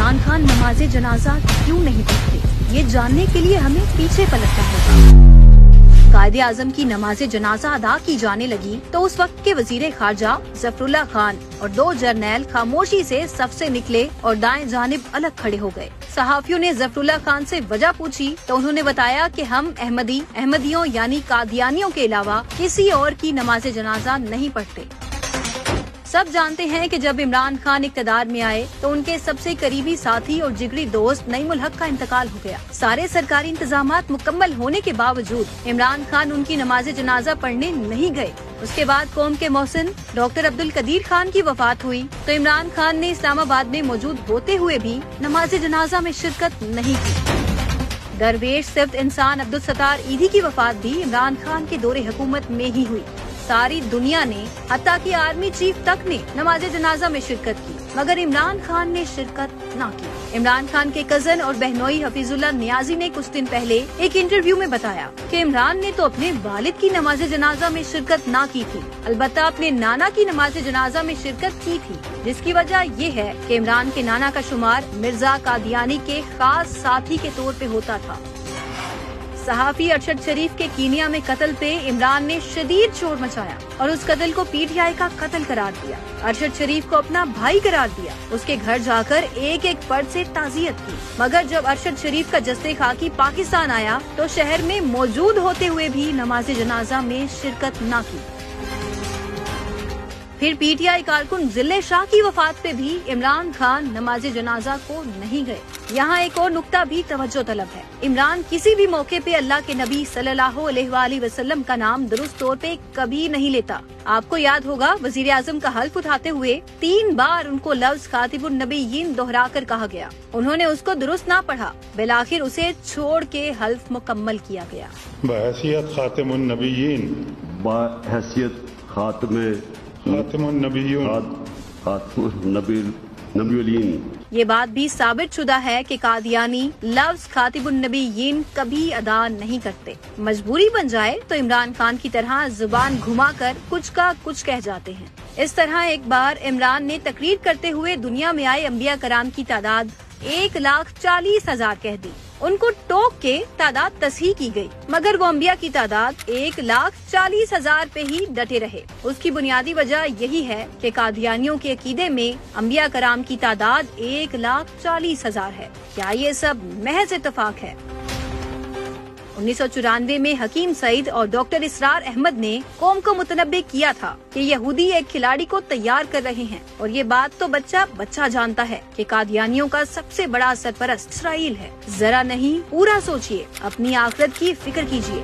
इमरान खान नमाज जनाजा क्यों नहीं पढ़ते, ये जानने के लिए हमें पीछे पलटना होगा। कायदे आजम की नमाज जनाजा अदा की जाने लगी तो उस वक्त के वजीर खारजा जफरुल्लाह खान और 2 जर्नैल खामोशी से सफ से निकले और दाएं जानिब अलग खड़े हो गए। सहाफियों ने जफरुल्लाह खान से वजह पूछी तो उन्होंने बताया कि हम अहमदियों यानी कादियानियों के अलावा किसी और की नमाज जनाजा नहीं पढ़ते। सब जानते हैं कि जब इमरान खान इक़्तिदार में आए तो उनके सबसे करीबी साथी और जिगरी दोस्त नईमुल हक का इंतकाल हो गया। सारे सरकारी इंतजामात मुकम्मल होने के बावजूद इमरान खान उनकी नमाज जनाजा पढ़ने नहीं गए। उसके बाद कौम के मोहसिन डॉक्टर अब्दुल कदीर खान की वफात हुई तो इमरान खान ने इस्लामाबाद में मौजूद होते हुए भी नमाज जनाजा में शिरकत नहीं की। दरवेश सिर्फ इंसान अब्दुल सत्तार ईदी की वफात भी इमरान खान के दौरे हुकूमत में ही हुई। सारी दुनिया ने हत्ता कि आर्मी चीफ तक ने नमाज जनाजा में शिरकत की, मगर इमरान खान ने शिरकत न की। इमरान खान के कजन और बहनोई हफीजुल्लाह नियाजी ने कुछ दिन पहले एक इंटरव्यू में बताया कि इमरान ने तो अपने वालिद की नमाज जनाजा में शिरकत न की थी, अलबत्ता अपने नाना की नमाज जनाजा में शिरकत की थी, जिसकी वजह ये है कि इमरान के नाना का शुमार मिर्जा कादियानी के खास साथी के तौर पे होता था। सहाफी अरशद शरीफ के कीनिया में कत्ल पे इमरान ने शदीद शोर मचाया और उस कत्ल को पीटीआई का कत्ल करार दिया। अरशद शरीफ को अपना भाई करार दिया। उसके घर जाकर एक एक फर्द से ताज़ियत की, मगर जब अरशद शरीफ का जस्ते खाकी पाकिस्तान आया तो शहर में मौजूद होते हुए भी नमाज जनाजा में शिरकत न की। फिर पीटीआई कारकुन जिले शाह की वफात पे भी इमरान खान नमाज जनाजा को नहीं गए। यहाँ एक और नुक्ता भी तवज्जो तलब है। इमरान किसी भी मौके पे अल्लाह के नबी सल्लल्लाहु अलैहि वसल्लम का नाम दुरुस्त तौर पे कभी नहीं लेता। आपको याद होगा वजीर आजम का हल्फ उठाते हुए 3 बार उनको लफ्ज खातिबुन नबीयीन दोहरा कर कहा गया। उन्होंने उसको दुरुस्त ना पढ़ा, बिलाखिर उसे छोड़ के हल्फ मुकम्मल किया गया। बहैसियत खातिमुन नबीयीन, बहैसियत ये बात भी साबित शुदा है कि कादियानी लफ्ज खातिबुन नबीयीन कभी अदा नहीं करते। मजबूरी बन जाए तो इमरान खान की तरह जुबान घुमाकर कुछ का कुछ कह जाते हैं। इस तरह एक बार इमरान ने तकरीर करते हुए दुनिया में आए अंबिया कराम की तादाद 1,40,000 कह दी। उनको टोक के तादाद तस्हीह की गई, मगर वो अंबिया की तादाद 1,40,000 पे ही डटे रहे। उसकी बुनियादी वजह यही है कि कादियानियों के अकीदे में अंबिया कराम की तादाद 1,40,000 है। क्या ये सब महज इत्तेफाक है? 1994 में हकीम सईद और डॉक्टर इसरार अहमद ने कौम को मुतनब्बे किया था कि यहूदी एक खिलाड़ी को तैयार कर रहे हैं, और ये बात तो बच्चा जानता है कि कादियानियों का सबसे बड़ा सरपरस्त इसराइल है। जरा नहीं पूरा सोचिए, अपनी आखिरत की फिक्र कीजिए।